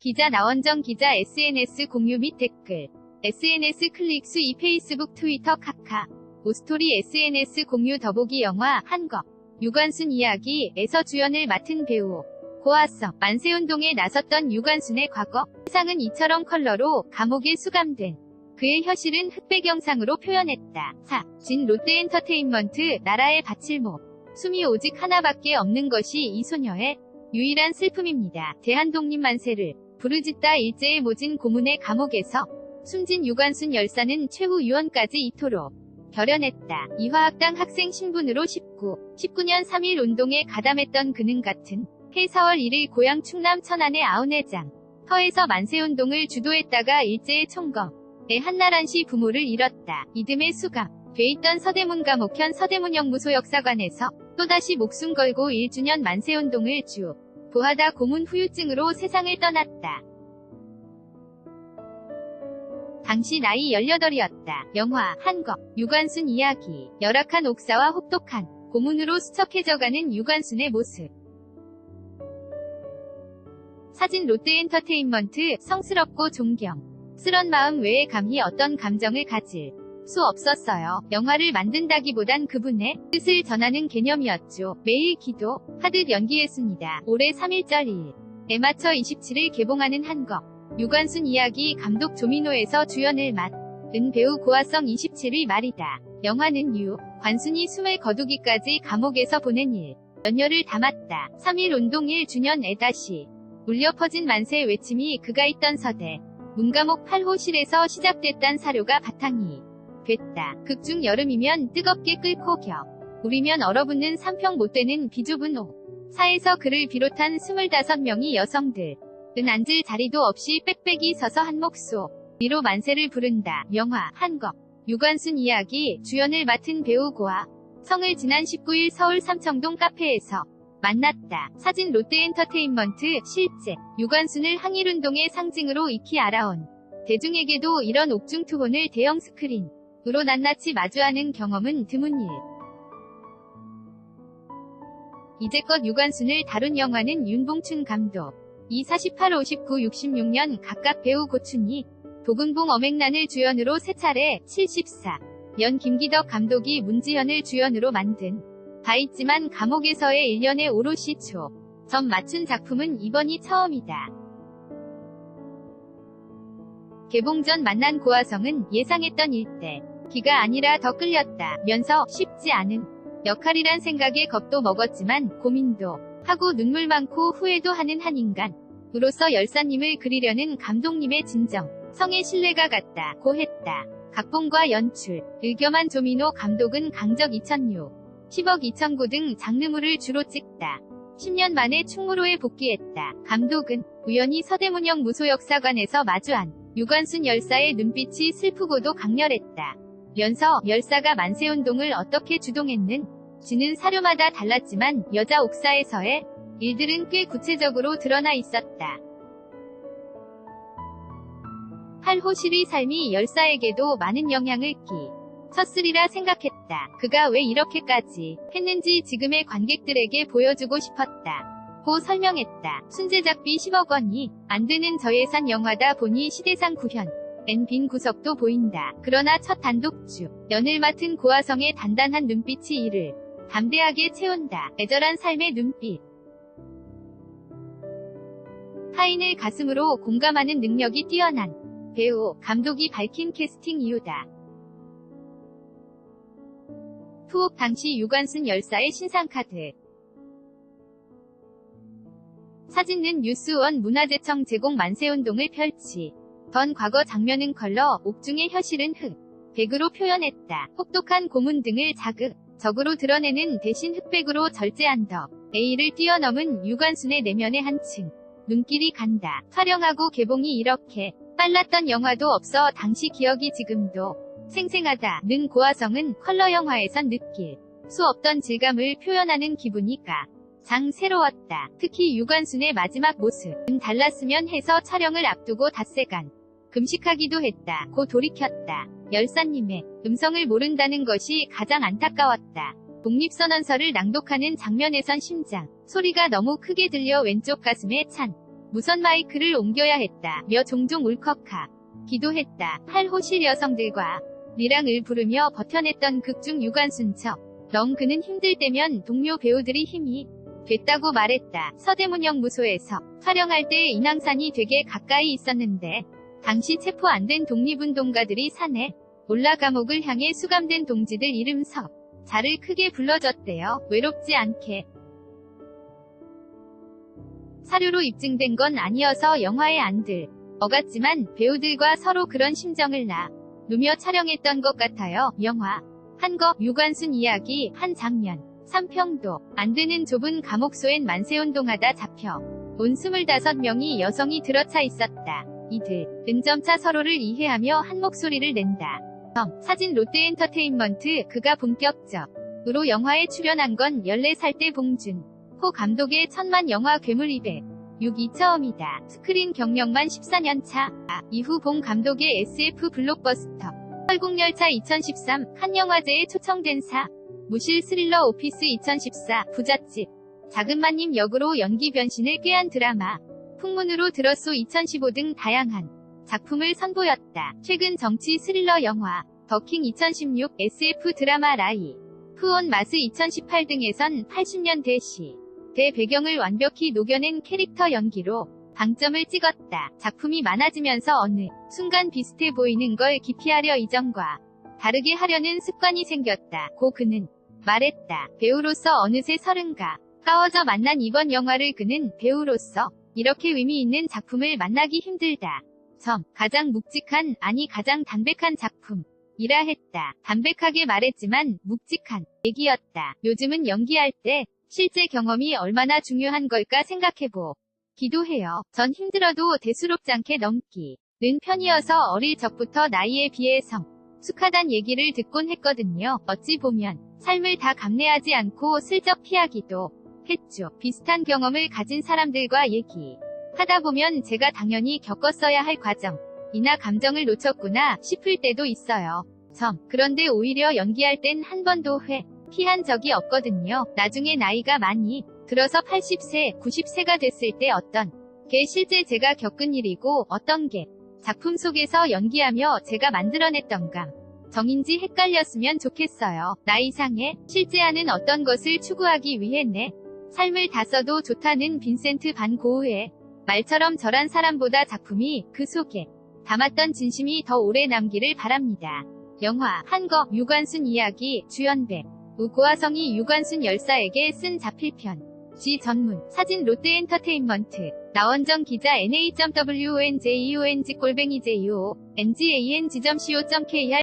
기자 나원정 기자 SNS 공유 및 댓글. SNS 클릭 수이 페이스북 트위터 카카. 오스토리 SNS 공유 더보기 영화 한거. 유관순 이야기에서 주연을 맡은 배우. 고아성. 만세운동에 나섰던 유관순의 과거. 세상은 이처럼 컬러로 감옥에 수감된 그의 현실은 흑백 영상으로 표현했다. 4. 진 롯데엔터테인먼트 나라의 바칠목. 숨이 오직 하나밖에 없는 것이 이 소녀의 유일한 슬픔입니다. 대한독립 만세를 부르짖다 일제에 모진 고문의 감옥에서 숨진 유관순 열사는 최후 유언까지 이토록 결연했다. 이화학당 학생 신분으로 19년 3.1 운동에 가담했던 그는 같은 해 4월 1일 고향 충남 천안의 아우내장 터에서 만세운동을 주도했다가 일제의 총검에 한나란시 부모를 잃었다. 이듬해 수감 돼 있던 서대문 감옥현 서대문역 무소역사관에서 또다시 목숨 걸고 1주년 만세운동을 보하다 고문 후유증으로 세상을 떠났다. 당시 나이 18이었다. 영화 한거. 유관순 이야기. 열악한 옥사와 혹독한 고문으로 수척해져가는 유관순의 모습. 사진 롯데엔터테인먼트. 성스럽고 존경스런 마음 외에 감히 어떤 감정을 가질 수 없었어요. 영화를 만든다기보단 그분의 뜻을 전하는 개념이었죠. 매일 기도하듯 연기했습니다. 올해 3.1절 2일에 맞춰 27일 개봉하는 한거. 유관순 이야기. 감독 조민호에서 주연을 맡은 배우 고아성 27일 말이다. 영화는 유관순이 숨을 거두기까지 감옥에서 보낸 연여를 담았다. 3.1 운동 1주년에 다시 울려 퍼진 만세 외침이 그가 있던 서대 문감옥 8호실에서 시작됐단 사료가 바탕이 됐다. 극중 여름이면 뜨겁게 끓고 우리면 얼어붙는 3평 못되는 비좁은 옥사에서 그를 비롯한 25명이 여성들은 앉을 자리도 없이 빽빽이 서서 한 목소리로 만세를 부른다. 영화 한거. 유관순 이야기. 주연을 맡은 배우 고아성을 지난 19일 서울 삼청동 카페에서 만났다. 사진 롯데엔터테인먼트. 실제 유관순을 항일운동의 상징으로 익히 알아온 대중에게도 이런 옥중투혼을 대형 스크린으로 낱낱이 마주하는 경험은 드문 일. 이제껏 유관순을 다룬 영화는 윤봉춘 감독 48, 59, 66년 각각 배우 고춘희, 도근봉 엄앵란을 주연으로 3차례, 74년 김기덕 감독이 문지현을 주연으로 만든 바 있지만 감옥에서의 1년에 오롯이 점 맞춘 작품은 이번이 처음이다. 개봉 전 만난 고아성은 예상했던 일대 기가 아니라 더 끌렸다 면서 쉽지 않은 역할이란 생각에 겁도 먹었지만 고민도 하고 눈물 많고 후회도 하는 한 인간으로서 열사님을 그리려는 감독님의 진정 성에 신뢰가 갔다고 했다. 각본과 연출, 의겸한 조민호 감독은 강적 2006, 10억 2009 등 장르물을 주로 찍다. 10년 만에 충무로에 복귀했다. 감독은 우연히 서대문역 무소역사관에서 마주한 유관순 열사의 눈빛이 슬프고도 강렬했다. 면서 열사가 만세운동을 어떻게 주동했는지는 사료마다 달랐지만 여자 옥사에서의 일들은 꽤 구체적으로 드러나 있었다. 8호실의 삶이 열사에게도 많은 영향을 끼쳤으리라 생각했다. 그가 왜 이렇게까지 했는지 지금의 관객들에게 보여주고 싶었다. 고 설명했다. 순제작비 10억 원이 안 드는 저예산 영화다 보니 시대상 구현엔 빈 구석도 보인다. 그러나 첫 단독주 연을 맡은 고아성의 단단한 눈빛이 이를 담대하게 채운다. 애절한 삶의 눈빛. 타인을 가슴으로 공감하는 능력이 뛰어난 배우, 감독이 밝힌 캐스팅 이유다. 투옥 당시 유관순 열사의 신상카드. 사진은 뉴스원 문화재청 제공 만세운동을 펼치던 과거 장면은 컬러, 옥중의 현실은 흑백으로 표현했다. 혹독한 고문 등을 자극적으로 드러내는 대신 흑백으로 절제한 더 A를 뛰어넘은 유관순의 내면의 한층 눈길이 간다. 촬영하고 개봉이 이렇게 빨랐던 영화도 없어 당시 기억이 지금도 생생하다는 고아성은 컬러 영화에선 느낄 수 없던 질감을 표현하는 기분이 가장 새로웠다. 특히 유관순의 마지막 모습은 달랐으면 해서 촬영을 앞두고 닷새간 금식하기도 했다. 고 돌이켰다. 열사님의 음성을 모른다는 것이 가장 안타까웠다. 독립선언서를 낭독하는 장면에선 심장 소리가 너무 크게 들려 왼쪽 가슴에 찬 무선 마이크를 옮겨야 했다며 종종 울컥하 기도했다. 할 호실 여성들과 리랑을 부르며 버텨냈던 극중 유관순 정 그는 힘들 때면 동료 배우들이 힘이 됐다고 말했다. 서대문역 무소에서 촬영할 때 인왕산이 되게 가까이 있었는데 당시 체포 안 된 독립운동가들이 산에 올라 감옥을 향해 수감된 동지들 이름 자를 크게 불러줬대요. 외롭지 않게. 사료로 입증된 건 아니어서 영화에 안 들어갔지만 배우들과 서로 그런 심정을 나누며 촬영했던 것 같아요. 영화 한거 유관순 이야기 한 장면. 3평도 안 되는 좁은 감옥소엔 만세운동하다 잡혀 온 25명이 여성이 들어차 있었다. 이들은 점차 서로를 이해하며 한 목소리를 낸다. 사진 롯데엔터테인먼트. 그가 본격적으로 영화에 출연한 건 14살 때 봉준호 감독의 천만 영화 괴물 206이 처음이다. 스크린 경력만 14년 차. 이후 봉 감독의 SF 블록버스터 설국열차 2013 칸영화제에 초청된 무실 스릴러 오피스 2014 부잣집 자금마님 역으로 연기 변신을 꾀한 드라마 풍문으로 들었소 2015 등 다양한 작품을 선보였다. 최근 정치 스릴러 영화 더킹 2016 SF 드라마 라이 프온 마스 2018 등에선 80년대 시대 배경을 완벽히 녹여낸 캐릭터 연기로 방점을 찍었다. 작품이 많아지면서 어느 순간 비슷해 보이는 걸 기피하려 이전과 다르게 하려는 습관이 생겼다. 고 그는 말했다. 배우로서 어느새 30가 까워져 만난 이번 영화를 그는 배우로서 이렇게 의미 있는 작품을 만나기 힘들다. 가장 묵직한, 아니 가장 담백한 작품이라 했다. 담백하게 말했지만 묵직한 얘기였다. 요즘은 연기할 때 실제 경험이 얼마나 중요한 걸까 생각해보기도 해요. 전 힘들어도 대수롭지 않게 넘기는 편이어서 어릴 적부터 나이에 비해 성숙하단 얘기를 듣곤 했거든요. 어찌 보면 삶을 다 감내하지 않고 슬쩍 피하기도 했죠. 비슷한 경험을 가진 사람들과 얘기하다 보면 제가 당연히 겪었어야 할 과정이나 감정을 놓쳤구나 싶을 때도 있어요. 그런데 오히려 연기할 땐 한 번도 피한 적이 없거든요. 나중에 나이가 많이 들어서 80세, 90세가 됐을 때 어떤 게 실제 제가 겪은 일이고 어떤 게 작품 속에서 연기하며 제가 만들어냈던 정인지 헷갈렸으면 좋겠어요. 나 이상의 실제 하는 어떤 것을 추구하기 위해 내 삶을 다 써도 좋다는 빈센트 반 고흐의 말처럼 저란 사람보다 작품이 그 속에 담았던 진심이 더 오래 남기를 바랍니다. 영화 한거 유관순 이야기 주연 배우 고아성이 유관순 열사에게 쓴 자필편 지 전문 사진 롯데엔터테인먼트 나원정 기자 NA.WONJEONG_JUO NGANG.CO.KR